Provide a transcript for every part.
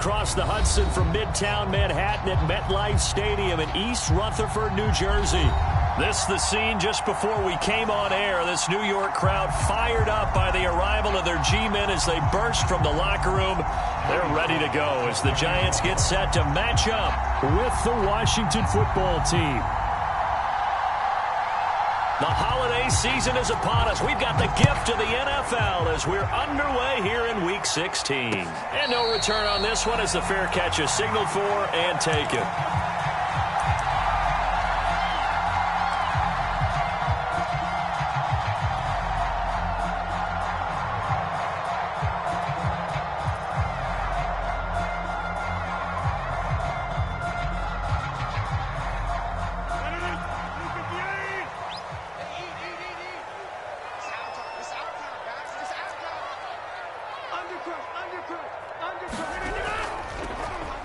across the Hudson from Midtown Manhattan at MetLife Stadium in East Rutherford, New Jersey. This the scene just before we came on air. This New York crowd fired up by the arrival of their G-men as they burst from the locker room. They're ready to go as the Giants get set to match up with the Washington football team. The holiday season is upon us. We've got the gift of the NFL as we're underway here in Week 16. And no return on this one as the fair catch is signaled for and taken.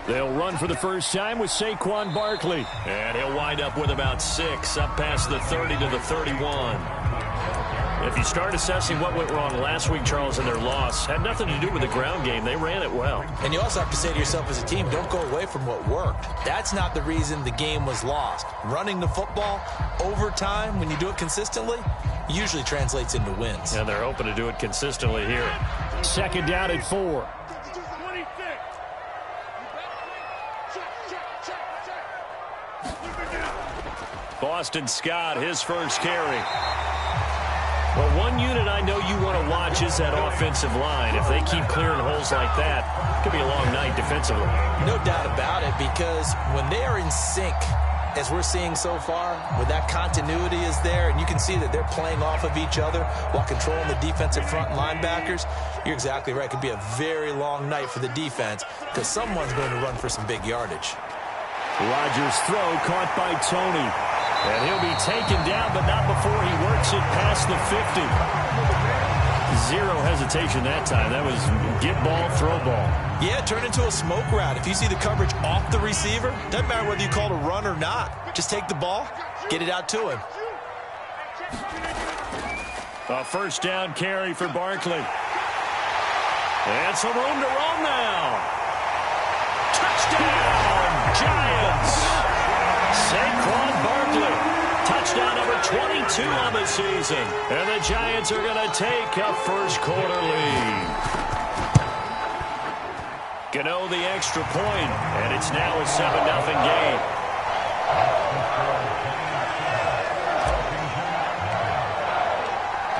They'll run for the first time with Saquon Barkley. And he'll wind up with about 6, up past the 30 to the 31. If you start assessing what went wrong last week, Charles, in their loss, had nothing to do with the ground game. They ran it well. And you also have to say to yourself as a team, don't go away from what worked. That's not the reason the game was lost. Running the football over time, when you do it consistently, usually translates into wins. And they're hoping to do it consistently here. Second down at 4. Boston Scott, his first carry. Well, one unit I know you want to watch is that offensive line. If they keep clearing holes like that, it could be a long night defensively. No doubt about it, because when they are in sync, as we're seeing so far, where that continuity is there, and you can see that they're playing off of each other while controlling the defensive front linebackers, you're exactly right. It could be a very long night for the defense because someone's going to run for some big yardage. Rodgers' throw caught by Tony. And he'll be taken down, but not before he works it past the 50. Zero hesitation that time. That was get ball, throw ball. Yeah, turn into a smoke route. If you see the coverage off the receiver, doesn't matter whether you call it a run or not. Just take the ball, get it out to him. A first down carry for Barkley. And some room to run now. Touchdown, Giants! Saquon Barkley, touchdown number 22 on the season. And the Giants are going to take a first quarter lead. Gano the extra point, and it's now a 7-0 game.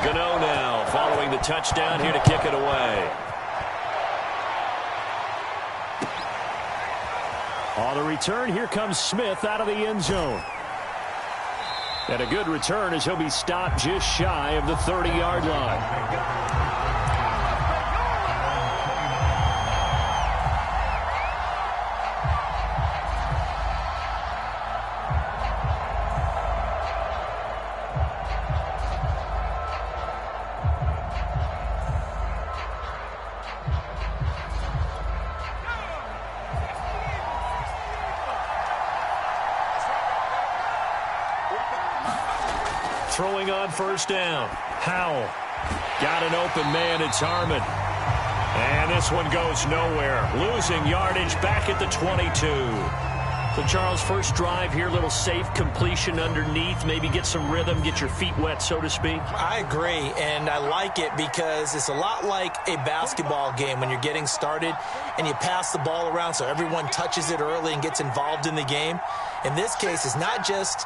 Gano now following the touchdown here to kick it away. On the return, here comes Smith out of the end zone. And a good return as he'll be stopped just shy of the 30-yard line. Throwing on first down. Howell got an open man. It's Harmon. And this one goes nowhere. Losing yardage back at the 22. So, Charles, first drive here, little safe completion underneath. Maybe get some rhythm, get your feet wet, so to speak. I agree, and I like it because it's a lot like a basketball game when you're getting started and you pass the ball around so everyone touches it early and gets involved in the game. In this case, it's not just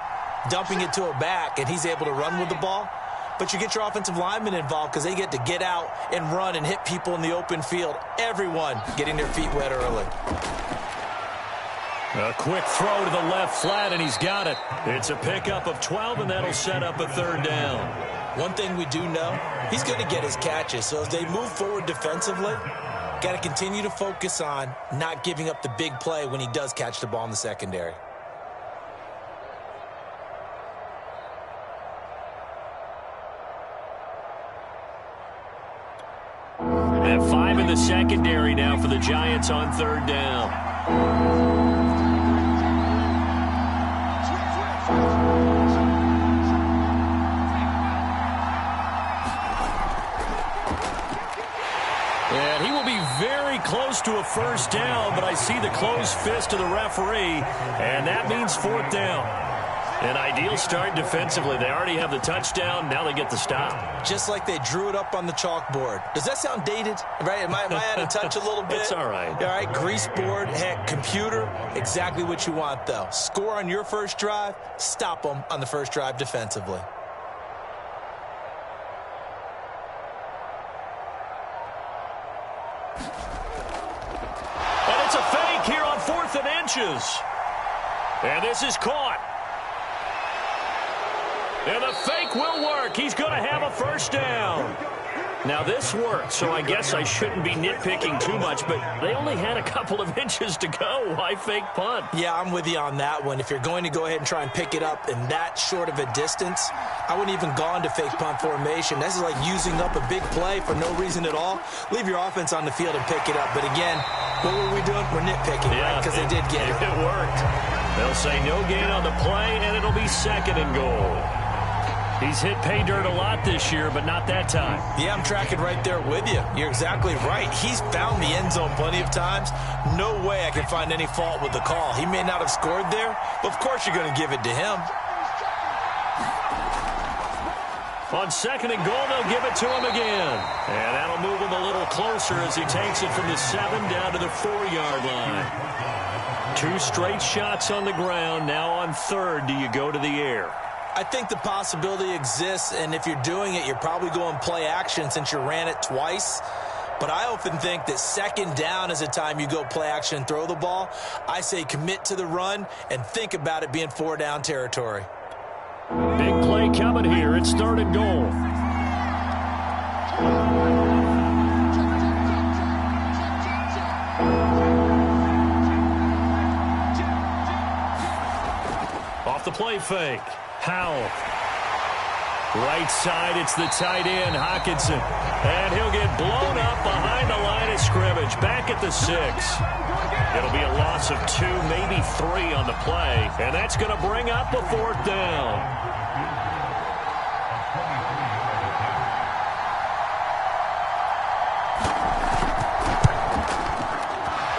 dumping it to a back and he's able to run with the ball, but you get your offensive linemen involved because they get to get out and run and hit people in the open field. Everyone getting their feet wet early. A quick throw to the left flat, and he's got it. It's a pickup of 12, and that'll set up a third down. One thing we do know, he's going to get his catches. So as they move forward defensively, got to continue to focus on not giving up the big play when he does catch the ball in the secondary. And 5 in the secondary now for the Giants on third down. And he will be very close to a first down, but I see the closed fist of the referee, and that means fourth down. An ideal start defensively. They already have the touchdown. Now they get the stop. Just like they drew it up on the chalkboard. Does that sound dated? Right? Am I out of touch a little bit? It's all right. All right, grease board, heck, computer, exactly what you want, though. Score on your first drive, stop them on the first drive defensively. And it's a fake here on 4th and inches. And this is caught. And the fake will work. He's going to have a first down. Now, this worked, so I guess I shouldn't be nitpicking too much, but they only had a couple of inches to go. Why fake punt? Yeah, I'm with you on that one. If you're going to go ahead and try and pick it up in that short of a distance, I wouldn't even gone to fake punt formation. This is like using up a big play for no reason at all. Leave your offense on the field and pick it up. But again, what were we doing? We're nitpicking, right? Because they did get it. It worked. They'll say no gain on the play, and it'll be 2nd and goal. He's hit pay dirt a lot this year, but not that time. Yeah, I'm tracking right there with you. You're exactly right. He's found the end zone plenty of times. No way I can find any fault with the call. He may not have scored there, but of course you're going to give it to him. On 2nd and goal, they'll give it to him again. And that'll move him a little closer as he takes it from the 7 down to the 4-yard line. 2 straight shots on the ground. Now on 3rd, do you go to the air? I think the possibility exists, and if you're doing it, you're probably going play action since you ran it twice. But I often think that 2nd down is a time you go play action and throw the ball. I say commit to the run and think about it being 4-down territory. Big play coming here. It's 3rd and goal. Off the play fake. Howell. Right side, it's the tight end, Hockenson. And he'll get blown up behind the line of scrimmage. Back at the 6. It'll be a loss of 2, maybe 3 on the play. And that's going to bring up a 4th down.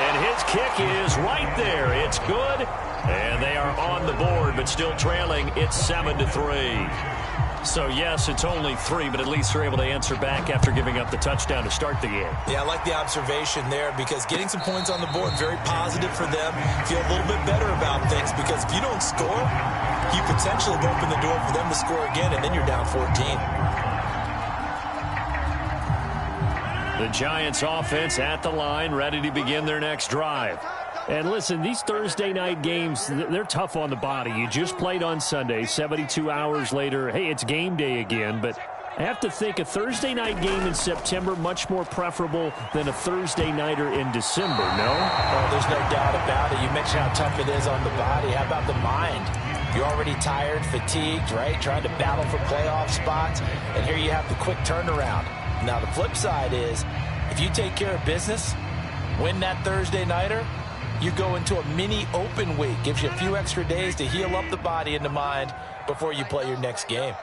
And his kick is right there. It's good. And they are on the board, but still trailing. It's 7-3. So, yes, it's only 3, but at least they're able to answer back after giving up the touchdown to start the game. Yeah, I like the observation there because getting some points on the board, very positive for them. Feel a little bit better about things because if you don't score, you potentially have opened the door for them to score again, and then you're down 14. The Giants offense at the line, ready to begin their next drive. And listen, these Thursday night games, they're tough on the body. You just played on Sunday, 72 hours later. Hey, it's game day again, but I have to think a Thursday night game in September much more preferable than a Thursday nighter in December, no? Oh, there's no doubt about it. You mentioned how tough it is on the body. How about the mind? You're already tired, fatigued, right? Trying to battle for playoff spots, and here you have the quick turnaround. Now, the flip side is if you take care of business, win that Thursday nighter, you go into a mini open week. Gives you a few extra days to heal up the body and the mind before you play your next game.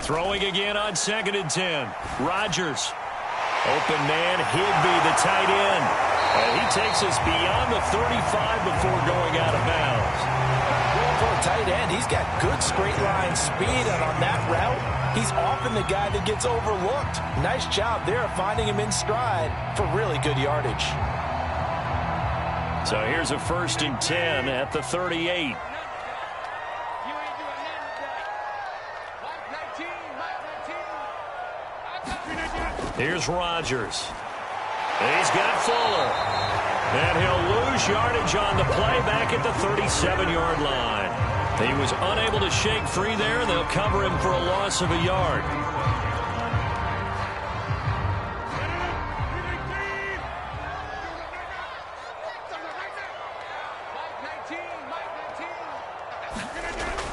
Throwing again on 2nd and 10. Rodgers. Open man, Higbee, the tight end. And he takes us beyond the 35 before going out of bounds. For a tight end, he's got good straight line speed, and on that route, he's often the guy that gets overlooked. Nice job there of finding him in stride for really good yardage. So here's a 1st and 10 at the 38. Here's Rodgers. He's got Fuller. And he'll lose yardage on the play back at the 37-yard line. He was unable to shake free there, and they'll cover him for a loss of a yard.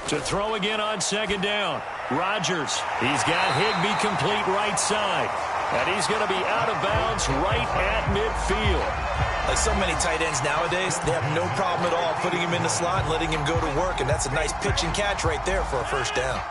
To throw again on 2nd down. Rodgers. He's got Higbee complete right side. And he's going to be out of bounds right at midfield. Like so many tight ends nowadays, they have no problem at all putting him in the slot and letting him go to work. And that's a nice pitch and catch right there for a 1st down.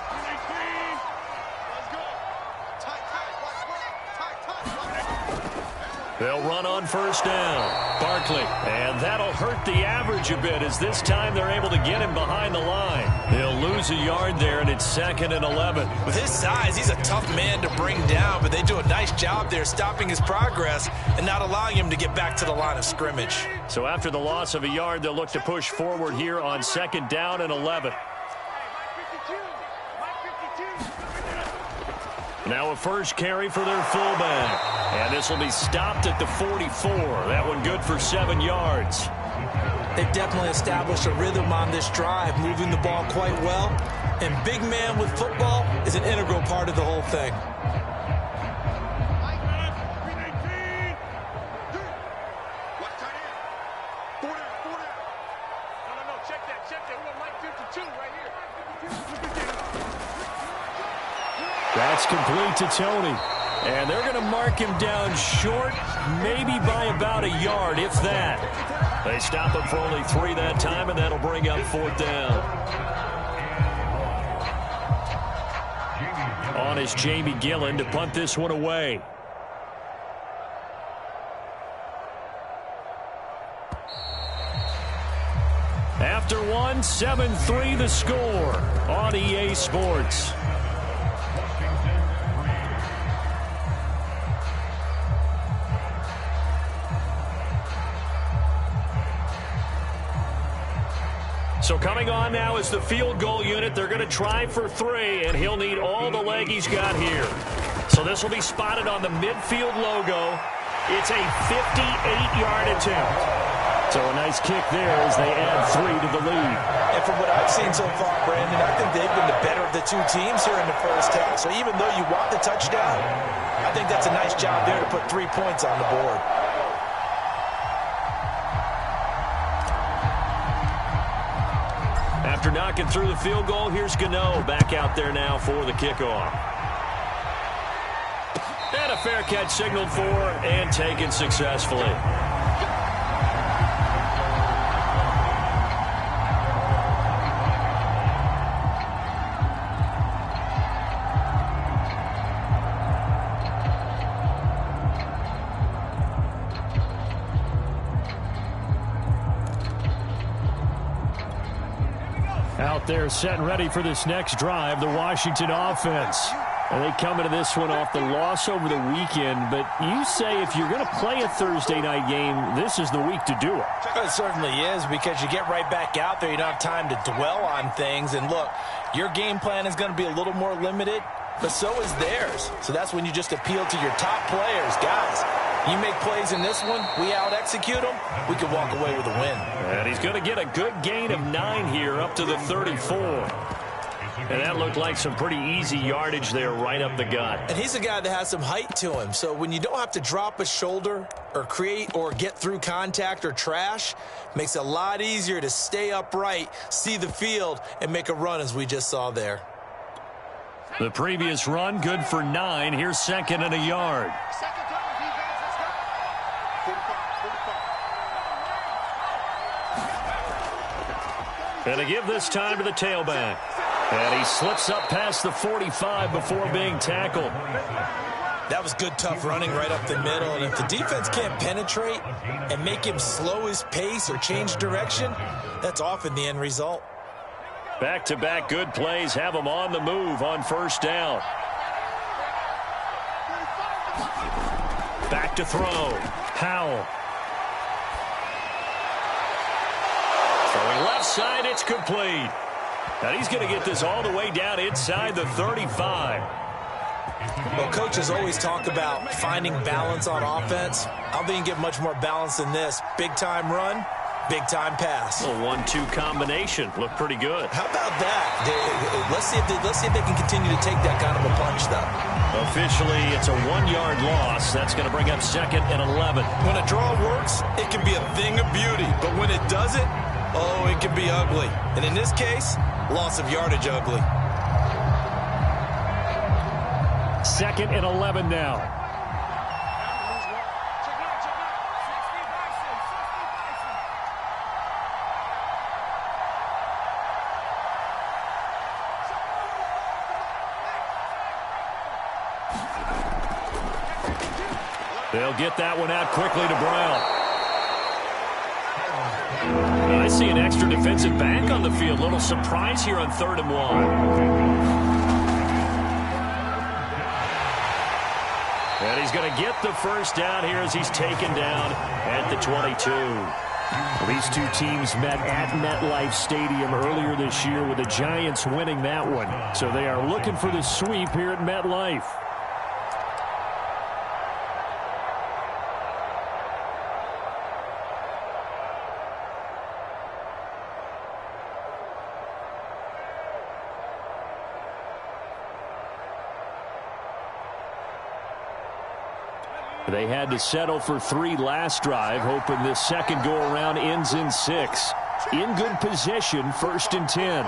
They'll run on first down. Barkley. And that'll hurt the average a bit as this time they're able to get him behind the line. They'll lose a yard there, and it's 2nd and 11. With his size, he's a tough man to bring down, but they do a nice job there stopping his progress and not allowing him to get back to the line of scrimmage. So after the loss of a yard, they'll look to push forward here on 2nd down and 11. Now a first carry for their fullback. And this will be stopped at the 44. That one good for 7 yards. They've definitely established a rhythm on this drive, moving the ball quite well. And big man with football is an integral part of the whole thing. That's complete to Tony. And they're going to mark him down short, maybe by about a yard, if that. They stop him for only 3 that time, and that'll bring up 4th down. On is Jamie Gillen to punt this one away. After one, 7-3 the score on EA Sports. So coming on now is the field goal unit. They're going to try for 3, and he'll need all the leg he's got here. So this will be spotted on the midfield logo. It's a 58-yard attempt. So a nice kick there as they add 3 to the lead. And from what I've seen so far, Brandon, I think they've been the better of the two teams here in the first half. So even though you want the touchdown, I think that's a nice job there to put 3 points on the board. After knocking through the field goal, here's Gano back out there now for the kickoff. And a fair catch signaled for and taken successfully. Out there set and ready for this next drive, the Washington offense. And they come into this one off the loss over the weekend, but you say if you're going to play a Thursday night game, this is the week to do it. It certainly is, because you get right back out there. You don't have time to dwell on things. And look, your game plan is going to be a little more limited, but so is theirs. So that's when you just appeal to your top players. Guys, you make plays in this one, we out-execute them, we can walk away with a win. And he's going to get a good gain of 9 here up to the 34. And that looked like some pretty easy yardage there right up the gut. And he's a guy that has some height to him. So when you don't have to drop a shoulder or create or get through contact or trash, makes it a lot easier to stay upright, see the field, and make a run as we just saw there. The previous run, good for 9. Here's 2nd and a yard. And to give this time to the tailback. And he slips up past the 45 before being tackled. That was good, tough running right up the middle. And if the defense can't penetrate and make him slow his pace or change direction, that's often the end result. Back-to-back good plays have him on the move on first down. Back to throw. Powell. Throwing left side, it's complete. And he's going to get this all the way down inside the 35. Well, coaches always talk about finding balance on offense. I don't think you can get much more balance than this. Big-time run, big-time pass. A 1-2 combination. Looked pretty good. How about that? Let's see if they can continue to take that kind of a punch, though. Officially, it's a 1-yard loss. That's going to bring up 2nd and 11. When a draw works, it can be a thing of beauty. But when it doesn't, oh, it can be ugly. And in this case, loss of yardage ugly. 2nd and 11 now. They'll get that one out quickly to Brown. I see an extra defensive back on the field. Little surprise here on 3rd and 1. And he's going to get the first down here as he's taken down at the 22. Well, these two teams met at MetLife Stadium earlier this year with the Giants winning that one. So they are looking for the sweep here at MetLife. They had to settle for 3 last drive, hoping this second go-around ends in 6. In good position, 1st and 10.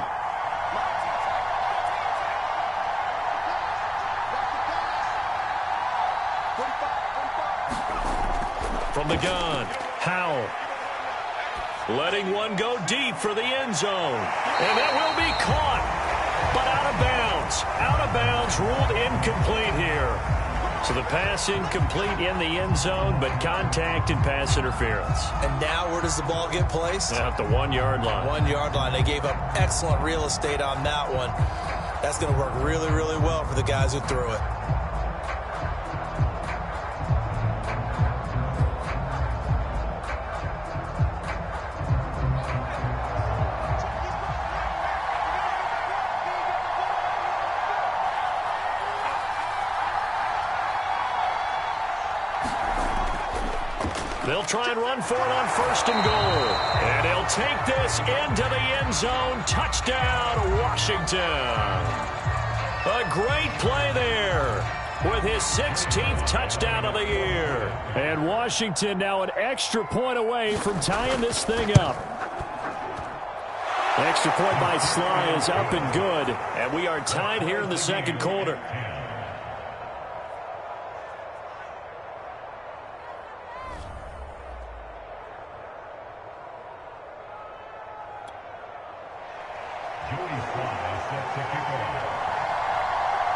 From the gun, Howell. Letting one go deep for the end zone. And that will be caught, but out of bounds. Out of bounds, ruled incomplete here. So the pass incomplete in the end zone, but contact and pass interference. And now where does the ball get placed? At the 1-yard line. 1-yard line. They gave up excellent real estate on that one. That's going to work really, really well for the guys who threw it. They'll try and run for it on 1st and goal. And he'll take this into the end zone. Touchdown, Washington. A great play there with his 16th touchdown of the year. And Washington now an extra point away from tying this thing up. Extra point by Sly is up and good. And we are tied here in the second quarter.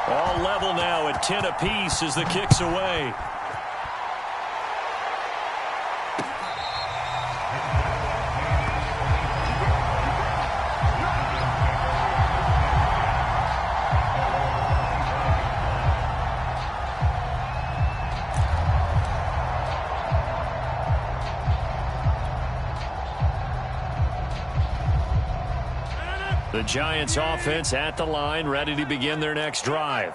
All level now at 10 apiece as the kick's away. The Giants offense at the line, ready to begin their next drive.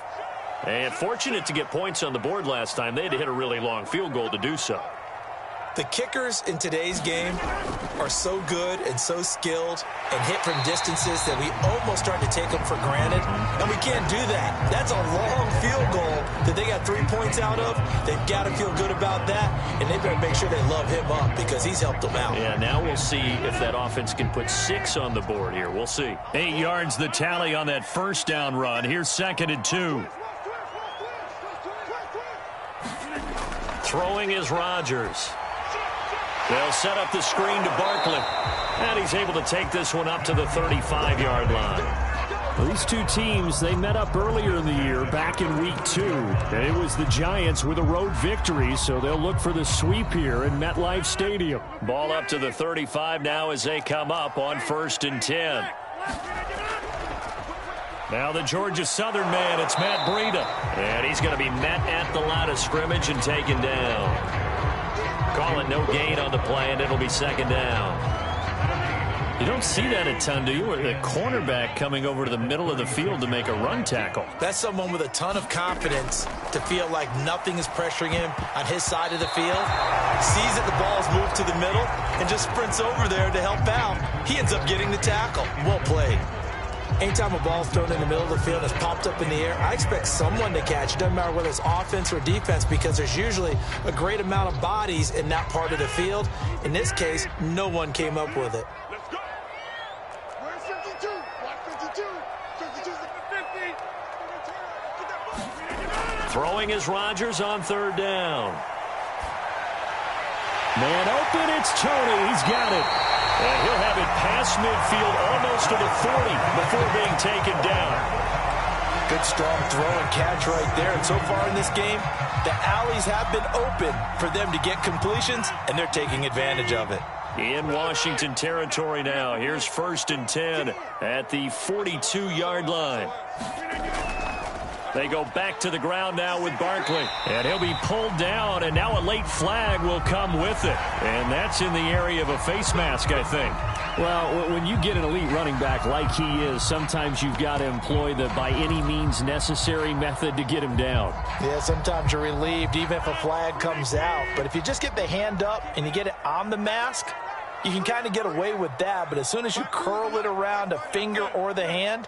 And fortunate to get points on the board last time. They had to hit a really long field goal to do so. The kickers in today's game are so good and so skilled and hit from distances that we almost start to take them for granted. And we can't do that. That's a long field goal that they got 3 points out of. They've got to feel good about that, and they better make sure they love him up because he's helped them out. Yeah, now we'll see if that offense can put 6 on the board here. We'll see. 8 yards the tally on that first down run. Here's 2nd and 2. Throwing is Rodgers. They'll set up the screen to Barkley. And he's able to take this one up to the 35-yard line. Well, these two teams, they met up earlier in the year, back in week 2. And it was the Giants with a road victory, so they'll look for the sweep here in MetLife Stadium. Ball up to the 35 now as they come up on 1st and 10. Now the Georgia Southern man, it's Matt Breida. And he's going to be met at the line of scrimmage and taken down. Call it no gain on the play, and it'll be 2nd down. You don't see that a ton, do you? The cornerback coming over to the middle of the field to make a run tackle. That's someone with a ton of confidence to feel like nothing is pressuring him on his side of the field. Sees that the ball's moved to the middle and just sprints over there to help out. He ends up getting the tackle. Well played. Anytime a ball's thrown in the middle of the field and it's popped up in the air, I expect someone to catch. It doesn't matter whether it's offense or defense because there's usually a great amount of bodies in that part of the field. In this case, no one came up with it. Let's go. Where's 52? Watch 52. 52's the 50. Throwing is Rodgers on 3rd down. Man open, it's Tony. He's got it. And he'll have it past midfield almost to the 40 before being taken down. Good, strong throw and catch right there. And so far in this game, the alleys have been open for them to get completions, and they're taking advantage of it. In Washington territory now. Here's 1st and 10 at the 42-yard line. They go back to the ground now with Barkley. And he'll be pulled down, and now a late flag will come with it. And that's in the area of a face mask, I think. Well, when you get an elite running back like he is, sometimes you've got to employ the by any means necessary method to get him down. Yeah, sometimes you're relieved even if a flag comes out. But if you just get the hand up and you get it on the mask, you can kind of get away with that. But as soon as you curl it around a finger or the hand,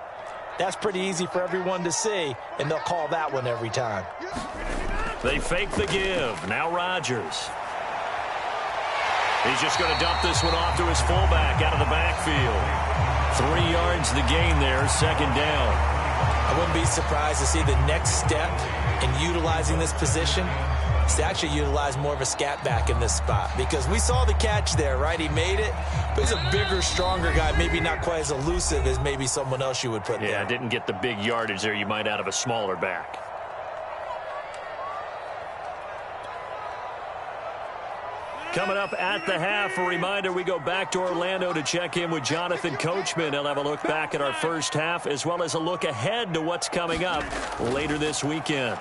that's pretty easy for everyone to see, and they'll call that one every time. They fake the give. Now Rodgers. He's just going to dump this one off to his fullback out of the backfield. 3 yards the gain there, 2nd down. I wouldn't be surprised to see the next step in utilizing this position is to actually utilize more of a scat back in this spot, because we saw the catch there, right? He made it, but he's a bigger, stronger guy, maybe not quite as elusive as maybe someone else you would put there. Yeah, didn't get the big yardage there you might out of a smaller back. Coming up at the half, a reminder, we go back to Orlando to check in with Jonathan Coachman. He'll have a look back at our first half as well as a look ahead to what's coming up later this weekend.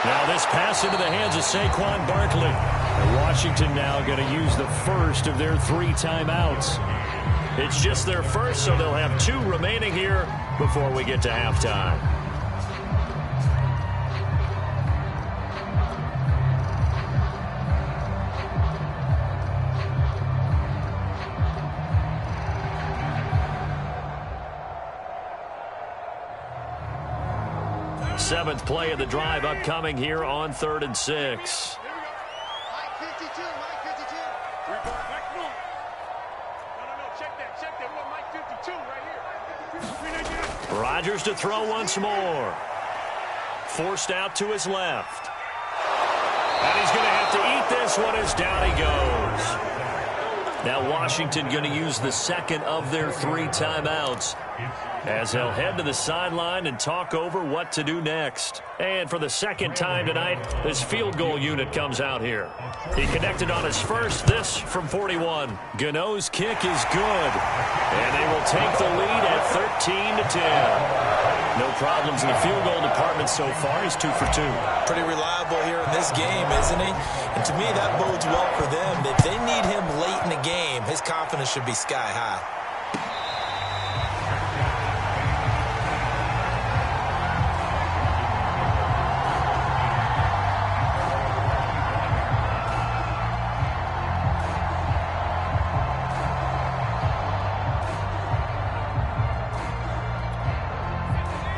Now this pass into the hands of Saquon Barkley. And Washington now going to use the first of their 3 timeouts. It's just their first, so they'll have 2 remaining here before we get to halftime. Seventh play of the drive upcoming here on 3rd and 6. Mike 52, Mike 52. No, check that. We want Mike 52 right here. Rodgers to throw once more. Forced out to his left. And he's going to have to eat this one as down he goes. Now Washington going to use the second of their 3 timeouts as he'll head to the sideline and talk over what to do next. And for the 2nd time tonight, his field goal unit comes out here. He connected on his first, this from 41. Gano's kick is good. And they will take the lead at 13-10. No problems in the field goal department so far. He's 2 for 2. Pretty reliable here in this game, isn't he? And to me, that bodes well for them. If they need him late in the game, his confidence should be sky high.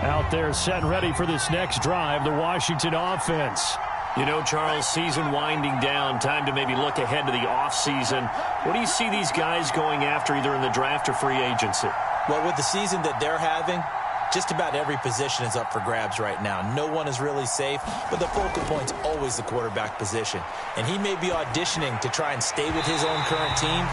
Out there set and ready for this next drive, the Washington offense. You know, Charles, season winding down, time to maybe look ahead to the offseason. What do you see these guys going after either in the draft or free agency? Well, with the season that they're having, just about every position is up for grabs right now. No one is really safe, but the focal point's always the quarterback position. And he may be auditioning to try and stay with his own current team.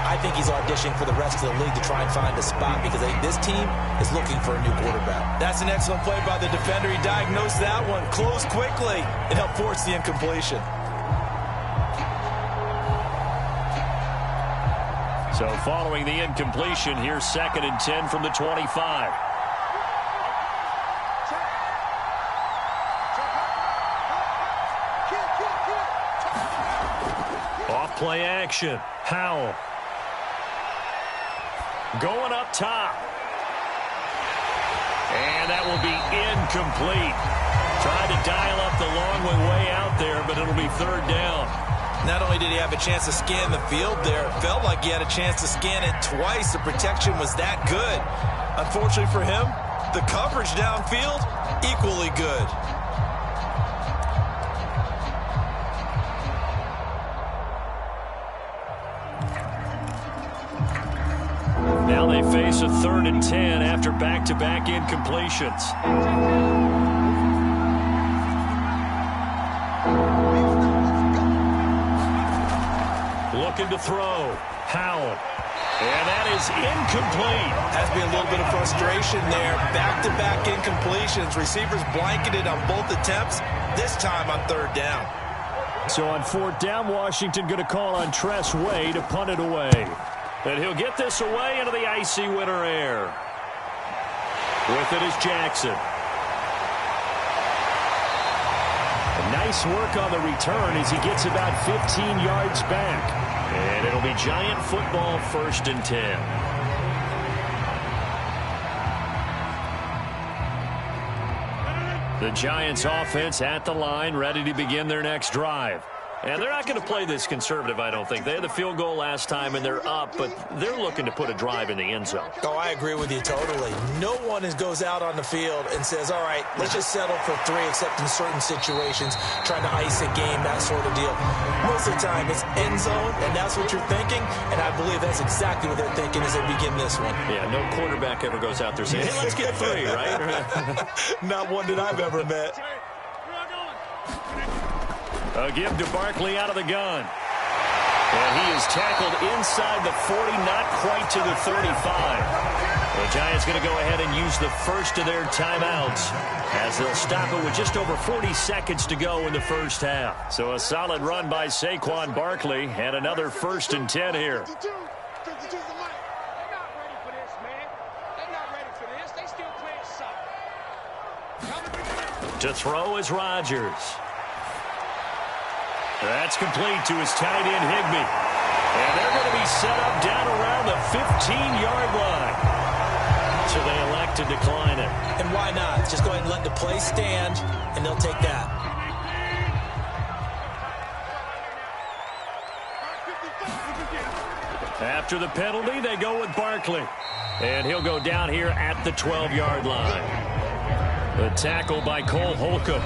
I think he's auditioning for the rest of the league to try and find a spot because I think this team is looking for a new quarterback. That's an excellent play by the defender. He diagnosed that one, closed quickly, and helped force the incompletion. So following the incompletion, here's 2nd and 10 from the 25. Off play action. Howell. Going up top. And that will be incomplete. Tried to dial up the long way out there, but it'll be 3rd down. Not only did he have a chance to scan the field there, it felt like he had a chance to scan it twice. The protection was that good. Unfortunately for him, the coverage downfield, equally good. Now they face a 3rd and 10 after back-to-back incompletions. Looking to throw. Howell. And that is incomplete. Has been a little bit of frustration there. Back-to-back incompletions. Receivers blanketed on both attempts, this time on third down. So on fourth down, Washington going to call on Tress Way to punt it away. And he'll get this away into the icy winter air. With it is Jackson. Nice work on the return as he gets about 15 yards back. And it'll be Giant football, 1st and 10. The Giants offense at the line, ready to begin their next drive. And they're not going to play this conservative, I don't think. They had the field goal last time, and they're up, but they're looking to put a drive in the end zone. Oh, I agree with you totally. No one goes out on the field and says, all right, let's just settle for 3, except in certain situations, trying to ice a game, that sort of deal. Most of the time, it's end zone, and that's what you're thinking, and I believe that's exactly what they're thinking as they begin this one. Yeah, no quarterback ever goes out there saying, hey, let's get 3, right? Not one that I've ever met. A give to Barkley out of the gun. And he is tackled inside the 40, not quite to the 35. The Giants going to go ahead and use the first of their timeouts as they'll stop it with just over 40 seconds to go in the first half. So a solid run by Saquon Barkley and another 1st and 10 here. To throw is Rodgers. That's complete to his tight end, Higbee. And they're going to be set up down around the 15-yard line. So they elect to decline it. And why not? Just go ahead and let the play stand, and they'll take that. After the penalty, they go with Barkley. And he'll go down here at the 12-yard line. The tackle by Cole Holcomb.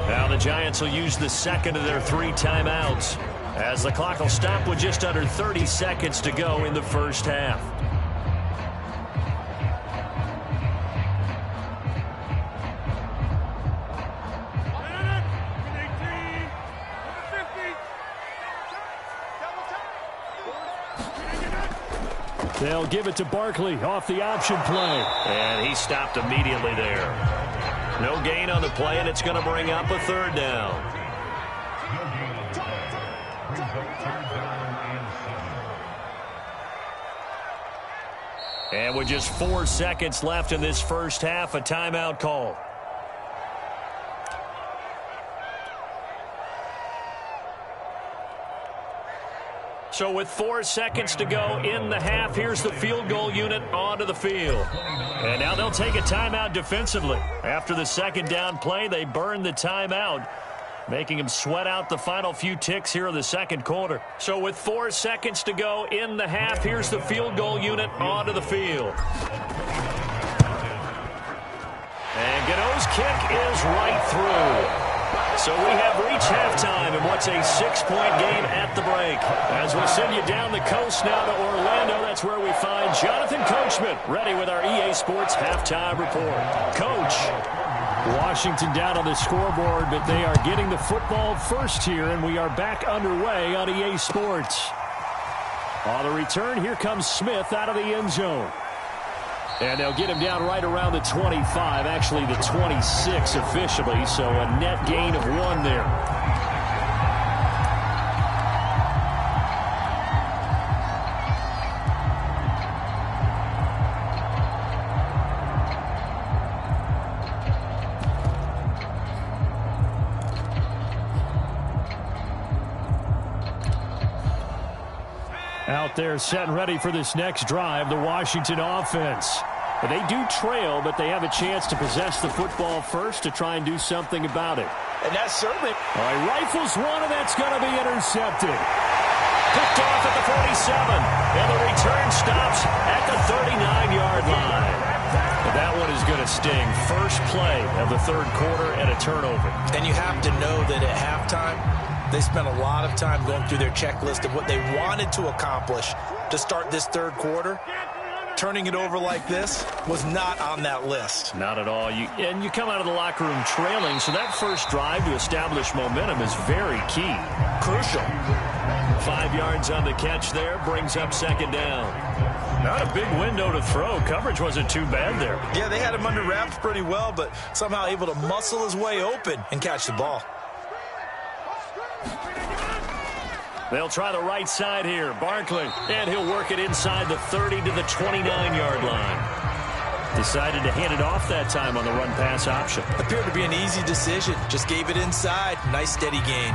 Now the Giants will use the second of their 3 timeouts as the clock will stop with just under 30 seconds to go in the first half. They'll give it to Barkley off the option play. And he stopped immediately there. No gain on the play, and it's going to bring up a 3rd down. And with just 4 seconds left in this first half, a timeout call. So with 4 seconds to go in the half, here's the field goal unit onto the field. And now they'll take a timeout defensively. After the second down play, they burn the timeout, making them sweat out the final few ticks here in the second quarter. So with 4 seconds to go in the half, here's the field goal unit onto the field. And Gano's kick is right through. So we have reached halftime in what's a 6-point game at the break. As we'll send you down the coast now to Orlando, that's where we find Jonathan Coachman, ready with our EA Sports halftime report. Coach. Washington down on the scoreboard, but they are getting the football first here, and we are back underway on EA Sports. On the return, here comes Smith out of the end zone. And they'll get him down right around the 25, actually the 26 officially, so a net gain of 1 there. Out there set and ready for this next drive, the Washington offense. They do trail, but they have a chance to possess the football first to try and do something about it. And that's certainly... All right, rifles one, and that's going to be intercepted. Picked off at the 47, and the return stops at the 39-yard line. And that one is going to sting. First play of the third quarter and a turnover. And you have to know that at halftime, they spent a lot of time going through their checklist of what they wanted to accomplish to start this third quarter. Turning it over like this was not on that list. Not at all. And you come out of the locker room trailing, so that first drive to establish momentum is very key. Crucial. 5 yards on the catch there, brings up second down. Not a big window to throw. Coverage wasn't too bad there. Yeah, they had him under wraps pretty well, but somehow able to muscle his way open and catch the ball. They'll try the right side here. Barkley, and he'll work it inside the 30 to the 29-yard line. Decided to hand it off that time on the run-pass option. Appeared to be an easy decision. Just gave it inside. Nice, steady gain.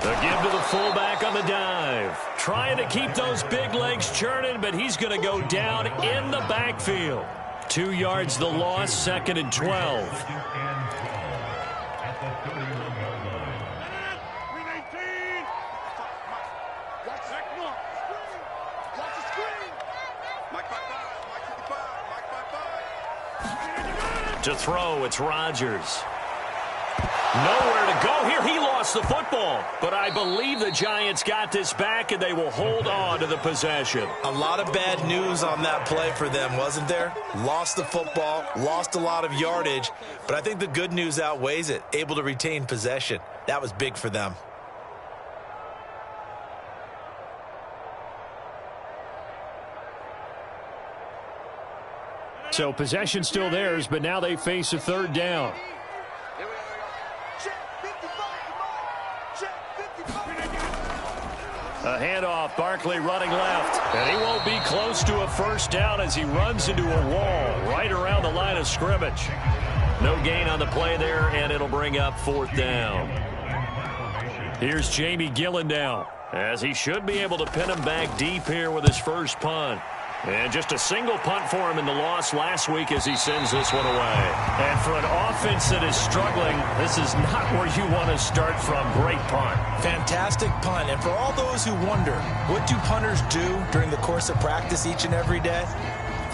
The give to the fullback on the dive. Trying to keep those big legs churning, but he's going to go down in the backfield. 2 yards the loss, 2nd and 12. To throw, it's Rodgers. Nowhere to go here. He lost the football. But I believe the Giants got this back, and they will hold on to the possession. A lot of bad news on that play for them, wasn't there? Lost the football, lost a lot of yardage. But I think the good news outweighs it. Able to retain possession. That was big for them. So possession still theirs, but now they face a 3rd down. A handoff, Barkley running left. And he won't be close to a 1st down as he runs into a wall right around the line of scrimmage. No gain on the play there, and it'll bring up 4th down. Here's Jamie Gillen now, as he should be able to pin him back deep here with his first punt. And just a single punt for him in the loss last week as he sends this one away. And for an offense that is struggling, this is not where you want to start from. Great punt. Fantastic punt. And for all those who wonder, what do punters do during the course of practice each and every day?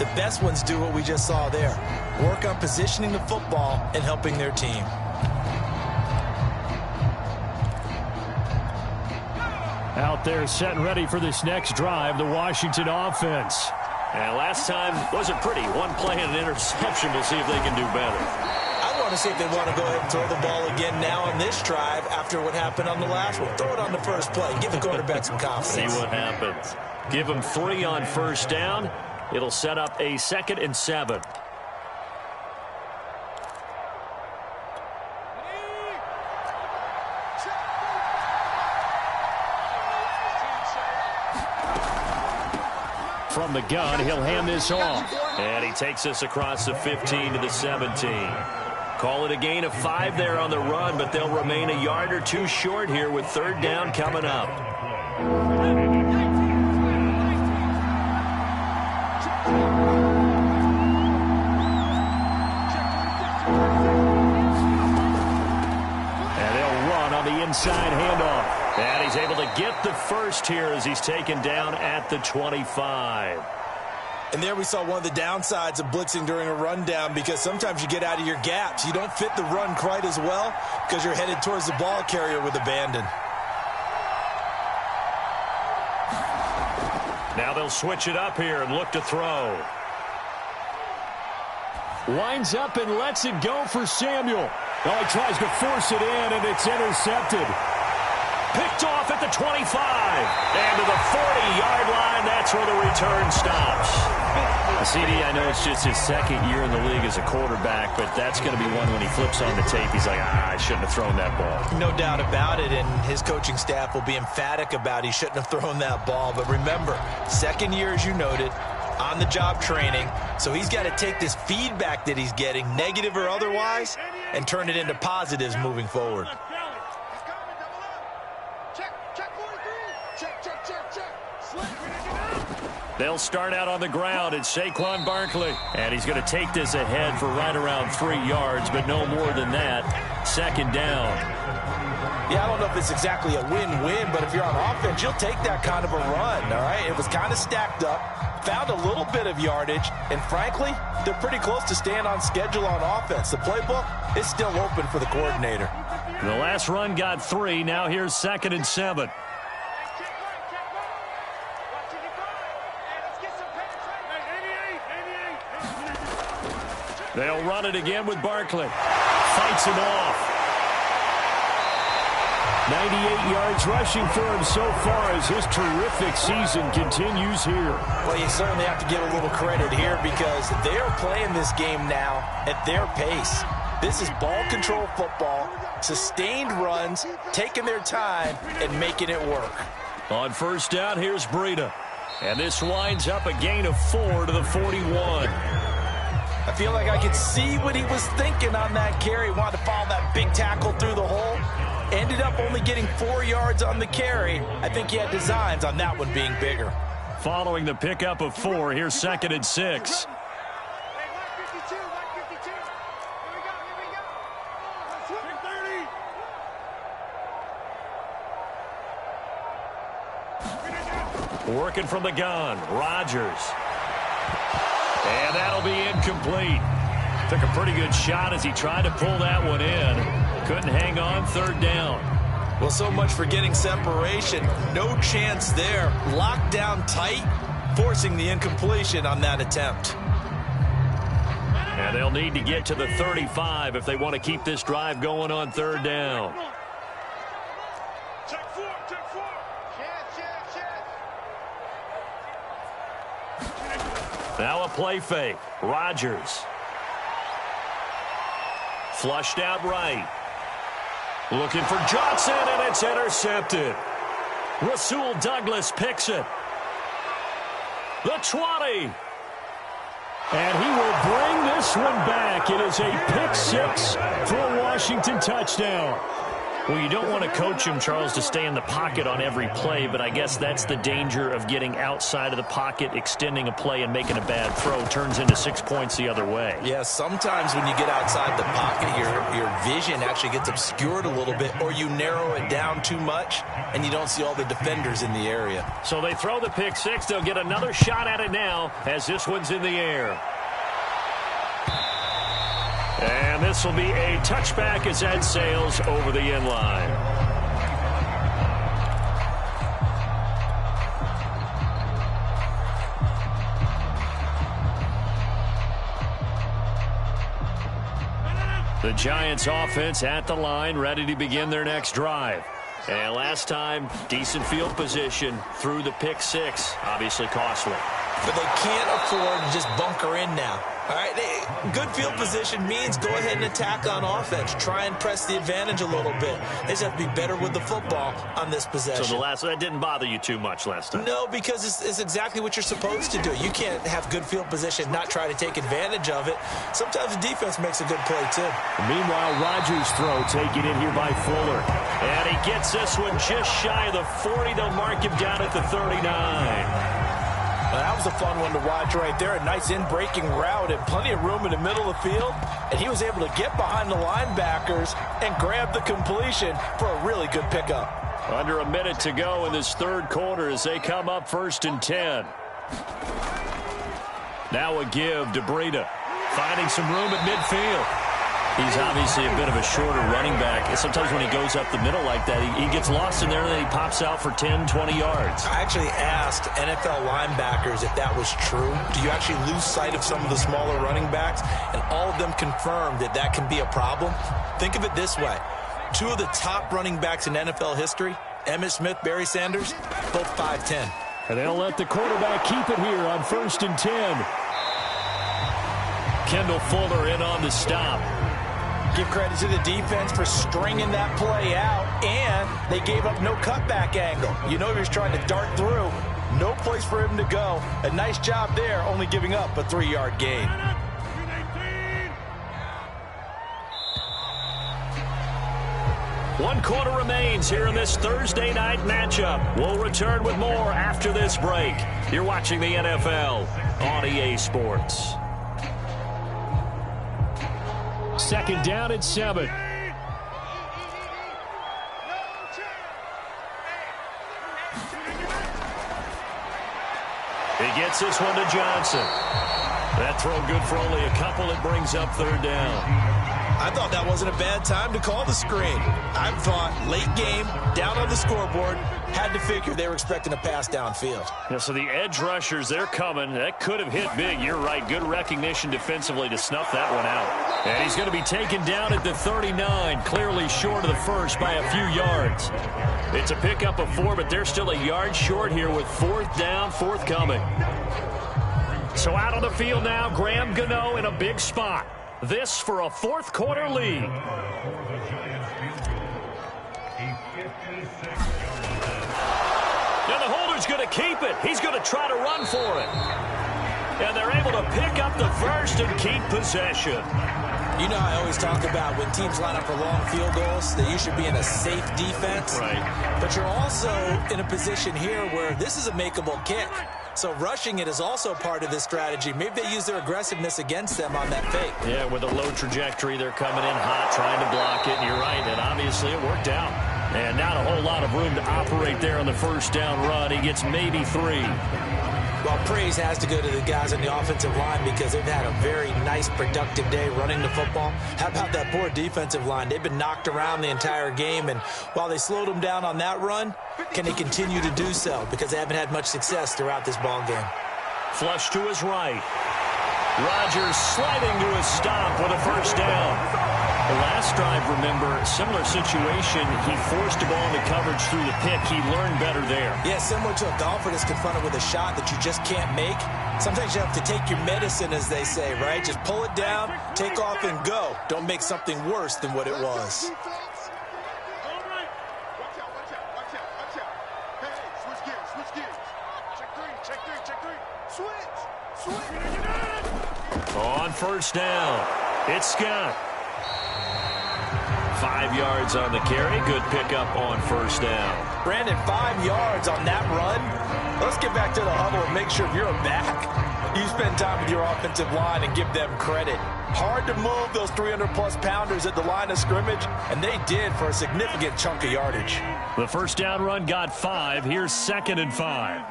The best ones do what we just saw there. Work on positioning the football and helping their team. Out there set and ready for this next drive, the Washington offense. And last time wasn't pretty. One play and an interception. We'll see if they can do better. I want to see if they want to go ahead and throw the ball again now on this drive after what happened on the last one. Throw it on the first play. Give the quarterback some confidence. See what happens. Give him 3 on 1st down. It'll set up a 2nd and 7. From the gun, he'll hand this off. And he takes us across the 15 to the 17. Call it a gain of 5 there on the run, but they'll remain a yard or 2 short here with 3rd down coming up. And they'll run on the inside handoff. And he's able to get the first here as he's taken down at the 25. And there we saw one of the downsides of blitzing during a rundown, because sometimes you get out of your gaps. You don't fit the run quite as well because you're headed towards the ball carrier with abandon. Now they'll switch it up here and look to throw. Winds up and lets it go for Samuel. Oh, he tries to force it in, and it's intercepted. Picked off at the 25. And to the 40-yard line, that's where the return stops. CD, I know it's just his 2nd year in the league as a quarterback, but that's going to be one when he flips on the tape. He's like, I shouldn't have thrown that ball. No doubt about it, and his coaching staff will be emphatic about he shouldn't have thrown that ball. But remember, 2nd year, as you noted, on-the-job training. So he's got to take this feedback that he's getting, negative or otherwise, and turn it into positives moving forward. They'll start out on the ground. It's Saquon Barkley. And he's going to take this ahead for right around 3 yards, but no more than that. 2nd down. Yeah, I don't know if it's exactly a win-win, but if you're on offense, you'll take that kind of a run, all right? It was kind of stacked up, found a little bit of yardage, and frankly, they're pretty close to staying on schedule on offense. The playbook is still open for the coordinator. The last run got 3. Now here's 2nd and 7. They'll run it again with Barkley. Fights him off. 98 yards rushing for him so far as his terrific season continues here. Well, you certainly have to give a little credit here because they are playing this game now at their pace. This is ball control football, sustained runs, taking their time, and making it work. On first down, here's Breida. And this winds up a gain of 4 to the 41. I feel like I could see what he was thinking on that carry. Wanted to follow that big tackle through the hole. Ended up only getting 4 yards on the carry. I think he had designs on that one being bigger. Following the pickup of 4, here's 2nd and 6. Working from the gun, Rodgers. And that'll be incomplete. Took a pretty good shot as he tried to pull that one in. Couldn't hang on, 3rd down. Well, so much for getting separation. No chance there. Locked down tight, forcing the incompletion on that attempt. And they'll need to get to the 35 if they want to keep this drive going on 3rd down. Check 4, check 4. Now a play fake. Rodgers. Flushed out right. Looking for Johnson, and it's intercepted. Rasul Douglas picks it. The 20. And he will bring this one back. It is a pick 6 for a Washington touchdown. Well, you don't want to coach him, Charles, to stay in the pocket on every play, but I guess that's the danger of getting outside of the pocket, extending a play, and making a bad throw. Turns into 6 points the other way. Yeah, sometimes when you get outside the pocket, your vision actually gets obscured a little bit, or you narrow it down too much, and you don't see all the defenders in the area. So they throw the pick 6. They'll get another shot at it now as this one's in the air. And this will be a touchback as that sails over the end line. The Giants offense at the line, ready to begin their next drive. And last time, decent field position through the pick 6, obviously costly. But they can't afford to just bunker in now. All right, good field position means go ahead and attack on offense. Try and press the advantage a little bit. They just have to be better with the football on this possession. So that didn't bother you too much last time? No, because it's exactly what you're supposed to do. You can't have good field position, not try to take advantage of it. Sometimes the defense makes a good play, too. Meanwhile, Rodgers' throw taken in here by Fuller. And he gets this one just shy of the 40. They'll mark him down at the 39. Well, that was a fun one to watch right there. A nice in-breaking route and plenty of room in the middle of the field. And he was able to get behind the linebackers and grab the completion for a really good pickup. Under a minute to go in this 3rd quarter as they come up 1st and 10. Now a give to Breida. Finding some room at midfield. He's obviously a bit of a shorter running back. Sometimes when he goes up the middle like that, he gets lost in there and then he pops out for 10, 20 yards. I actually asked NFL linebackers if that was true. Do you actually lose sight of some of the smaller running backs? And all of them confirmed that that can be a problem. Think of it this way. 2 of the top running backs in NFL history, Emmitt Smith, Barry Sanders, both 5'10". And they'll let the quarterback keep it here on 1st and 10. Kendall Fuller in on the stop. Give credit to the defense for stringing that play out, and they gave up no cutback angle. You know he was trying to dart through. No place for him to go. A nice job there, only giving up a 3-yard gain. One quarter remains here in this Thursday night matchup. We'll return with more after this break. You're watching the NFL on EA Sports. 2nd down at 7. He gets this one to Johnson. That throw good for only a couple. It brings up 3rd down. I thought that wasn't a bad time to call the screen. I thought late game, down on the scoreboard, had to figure they were expecting a pass downfield. Yeah, so the edge rushers, they're coming. That could have hit big. You're right. Good recognition defensively to snuff that one out. And he's going to be taken down at the 39, clearly short of the first by a few yards. It's a pickup of 4, but they're still a yard short here with 4th down, forthcoming. So out on the field now, Graham Gano in a big spot. This for a fourth quarter lead. Now the holder's going to keep it. He's going to try to run for it. And they're able to pick up the first and keep possession. You know, I always talk about when teams line up for long field goals, that you should be in a safe defense. Right. But you're also in a position here where this is a makeable kick. So rushing it is also part of this strategy. Maybe they use their aggressiveness against them on that fake. Yeah, with a low trajectory, they're coming in hot, trying to block it. And you're right, and obviously it worked out. And not a whole lot of room to operate there on the first down run. He gets maybe 3. Well, praise has to go to the guys on the offensive line because they've had a very nice, productive day running the football. How about that poor defensive line? They've been knocked around the entire game, and while they slowed them down on that run, can they continue to do so? Because they haven't had much success throughout this ball game. Flush to his right. Rodgers sliding to a stop with a first down. The last drive, remember, similar situation. He forced a ball into coverage through the pick. He learned better there. Yeah, similar to a golfer that's confronted with a shot that you just can't make. Sometimes you have to take your medicine, as they say, right? Just pull it down, take off, and go. Don't make something worse than what it was. On first down, it's Scott. 5 yards on the carry. Good pickup on first down. Brandon, 5 yards on that run. Let's get back to the huddle and make sure if you're back, you spend time with your offensive line and give them credit. Hard to move those 300-plus pounders at the line of scrimmage, and they did for a significant chunk of yardage. The first down run got 5. Here's 2nd and 5.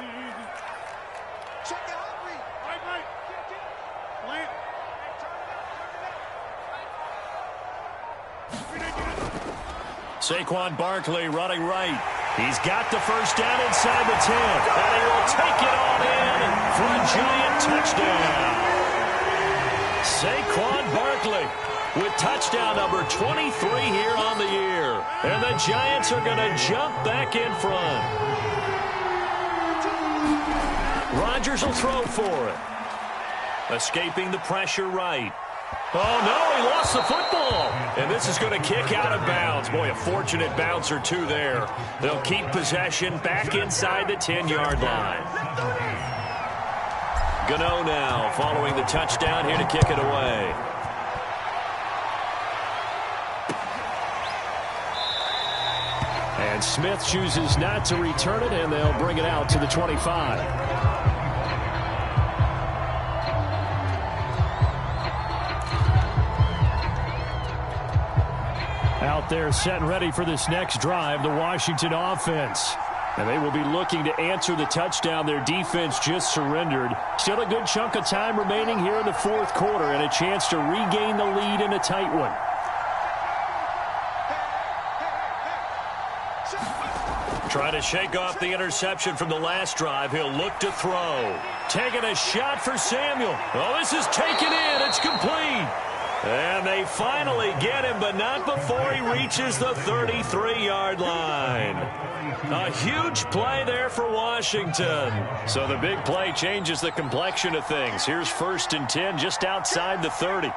Saquon Barkley running right. He's got the first down inside the 10. And he will take it on in for a giant touchdown. Saquon Barkley with touchdown number 23 here on the year. And the Giants are going to jump back in front. Rodgers will throw for it. Escaping the pressure right. Oh, no, he lost the football. And this is going to kick out of bounds. Boy, a fortunate bounce or two there. They'll keep possession back inside the 10-yard line. Gano now following the touchdown here to kick it away. And Smith chooses not to return it, and they'll bring it out to the 25. Out there set and ready for this next drive, the Washington offense. And they will be looking to answer the touchdown their defense just surrendered. Still a good chunk of time remaining here in the fourth quarter and a chance to regain the lead in a tight one. Trying to shake off the interception from the last drive. He'll look to throw. Taking a shot for Samuel. Oh, this is taken in. It's complete. And they finally get him, but not before he reaches the 33-yard line. A huge play there for Washington. So the big play changes the complexion of things. Here's 1st and 10 just outside the 30.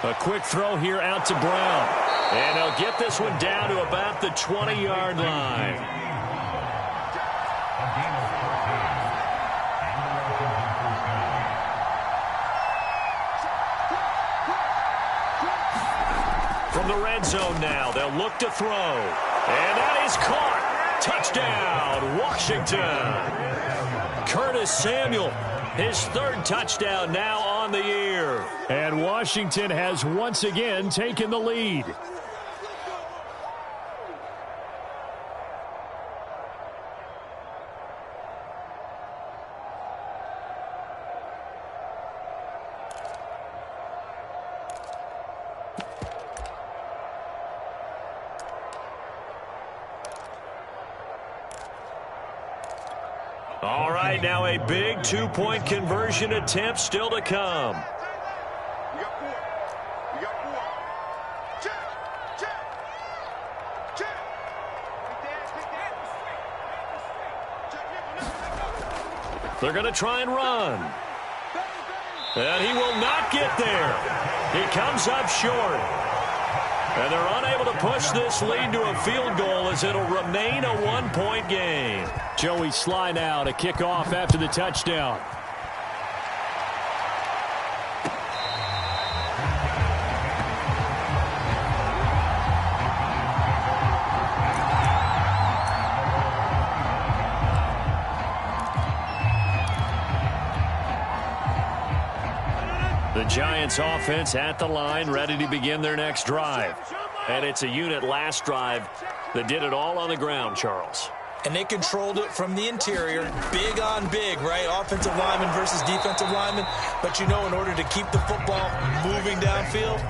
A quick throw here out to Brown. And he'll get this one down to about the 20-yard line. From the red zone now, they'll look to throw. And that is caught. Touchdown, Washington. Curtis Samuel, his 3rd touchdown now on the year. And Washington has once again taken the lead. All right, now a big two-point conversion attempt still to come. We got 4. We got 4. Check. Check. Check. They're going to try and run. And he will not get there. He comes up short. And they're unable to push this lead to a field goal as it'll remain a one-point game. Joey Sly now to kick off after the touchdown. The Giants offense at the line, ready to begin their next drive. And it's a unit last drive that did it all on the ground, Charles. And they controlled it from the interior, big on big, right? Offensive lineman versus defensive lineman. But, you know, in order to keep the football moving downfield,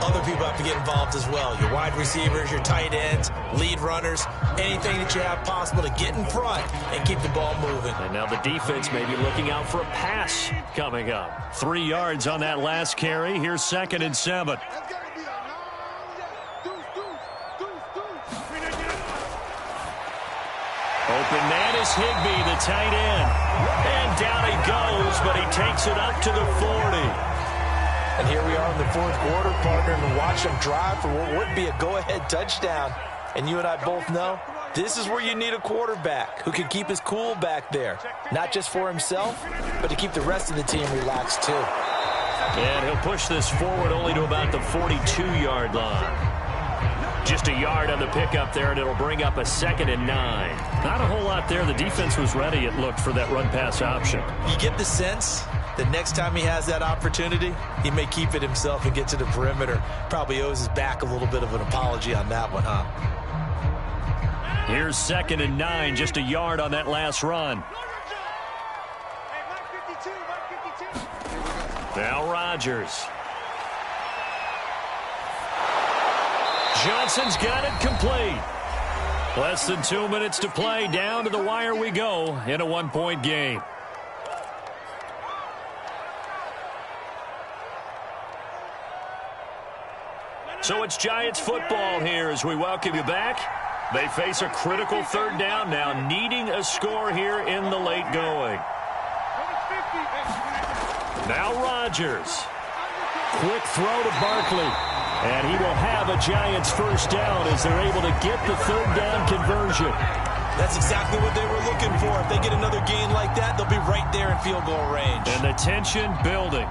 other people have to get involved as well. Your wide receivers, your tight ends, lead runners, anything that you have possible to get in front and keep the ball moving. And now the defense may be looking out for a pass coming up. 3 yards on that last carry. Here's 2nd and 7. That's got to be a long deuce. Open man is Higbee, the tight end. And down he goes, but he takes it up to the 40. And here we are in the 4th quarter, partner, and watch them drive for what would be a go-ahead touchdown. And you and I both know this is where you need a quarterback who can keep his cool back there. Not just for himself, but to keep the rest of the team relaxed too. And he'll push this forward only to about the 42-yard line. Just a yard on the pickup there, and it'll bring up a 2nd and 9. Not a whole lot there. The defense was ready, it looked, for that run-pass option. You get the sense that next time he has that opportunity, he may keep it himself and get to the perimeter. Probably owes his back a little bit of an apology on that one, huh? Here's 2nd and 9, just a yard on that last run. Now Rodgers. Johnson's got it complete. Less than 2 minutes to play. Down to the wire we go in a one-point game. So it's Giants football here as we welcome you back. They face a critical 3rd down now, needing a score here in the late going. Now Rodgers. Quick throw to Barkley. And he will have a Giants 1st down as they're able to get the 3rd down conversion. That's exactly what they were looking for. If they get another gain like that, they'll be right there in field goal range. And the tension building.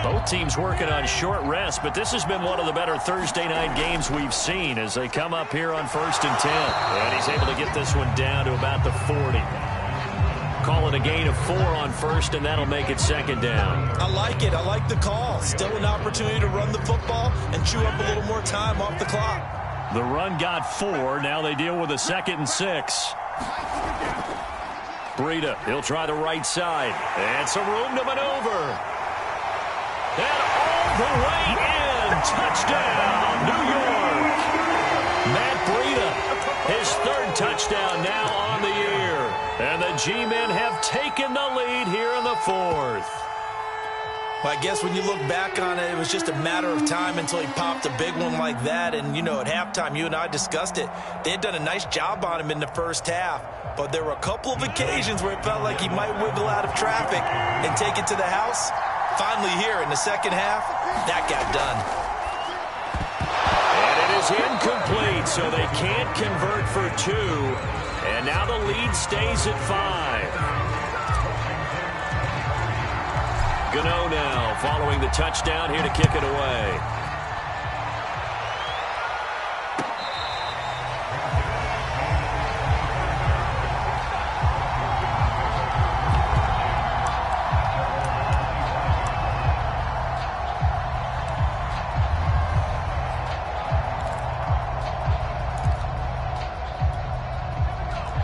Both teams working on short rest, but this has been one of the better Thursday night games we've seen as they come up here on 1st and 10. And he's able to get this one down to about the 40. Call it a gain of 4 on 1st, and that'll make it 2nd down. I like it. I like the call. Still an opportunity to run the football and chew up a little more time off the clock. The run got 4. Now they deal with a 2nd and 6. Breida, he'll try the right side. And some room to maneuver. And all the way in. Touchdown, New York. Matt Breida, his 3rd touchdown now on the year. And the G-men have taken the lead here in the 4th. Well, I guess when you look back on it, it was just a matter of time until he popped a big one like that. And, you know, at halftime, you and I discussed it. They had done a nice job on him in the 1st half. But there were a couple of occasions where it felt like he might wiggle out of traffic and take it to the house. Finally here in the 2nd half, that got done. And it is incomplete, so they can't convert for 2. And now the lead stays at 5. Gano now following the touchdown here to kick it away.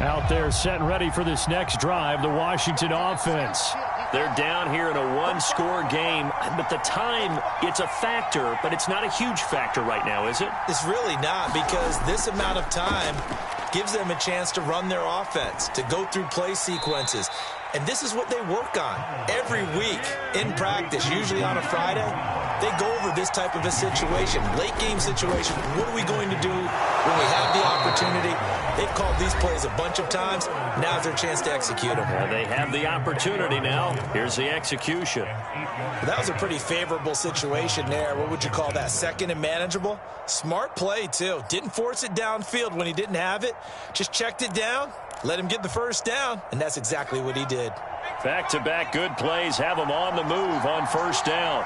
Out there set and ready for this next drive, the Washington offense. They're down here in a one-score game, but the time, it's a factor, but it's not a huge factor right now, is it? It's really not, because this amount of time gives them a chance to run their offense, to go through play sequences. And this is what they work on every week in practice, usually on a Friday. They go over this type of a situation, late game situation. What are we going to do when we have the opportunity? They've called these plays a bunch of times. Now's their chance to execute them. Yeah, they have the opportunity now. Here's the execution. Well, that was a pretty favorable situation there. What would you call that? Second and manageable? Smart play, too. Didn't force it downfield when he didn't have it. Just checked it down, let him get the first down, and that's exactly what he did. Back-to-back good plays have him on the move on first down.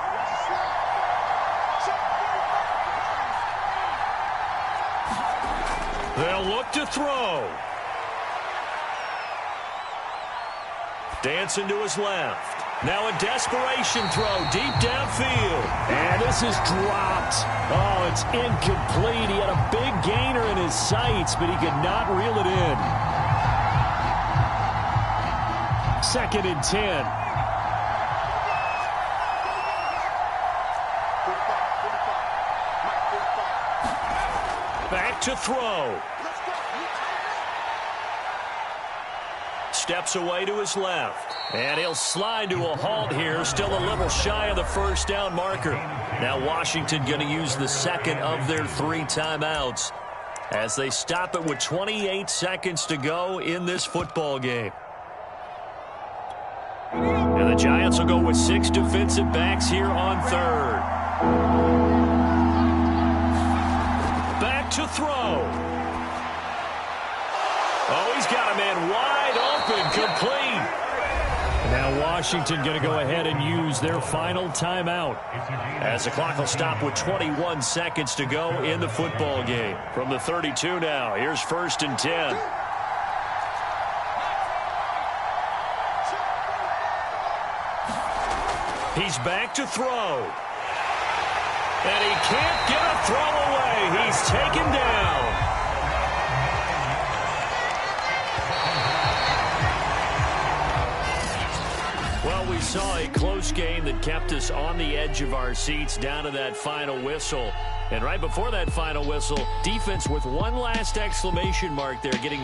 They'll look to throw. Dancing to his left. Now a desperation throw deep downfield. And this is dropped. Oh, it's incomplete. He had a big gainer in his sights, but he could not reel it in. 2nd and 10. Back to throw. Steps away to his left. And he'll slide to a halt here. Still a little shy of the first down marker. Now Washington going to use the second of their 3 timeouts as they stop it with 28 seconds to go in this football game. And the Giants will go with 6 defensive backs here on third. Back to throw. Oh, he's got a man wide open, complete. Now Washington going to go ahead and use their final timeout as the clock will stop with 21 seconds to go in the football game. From the 32 now, here's 1st and 10. He's back to throw. And he can't get a throw away. He's taken down. Well, we saw a close game that kept us on the edge of our seats down to that final whistle. And right before that final whistle, defense with one last exclamation mark there, getting the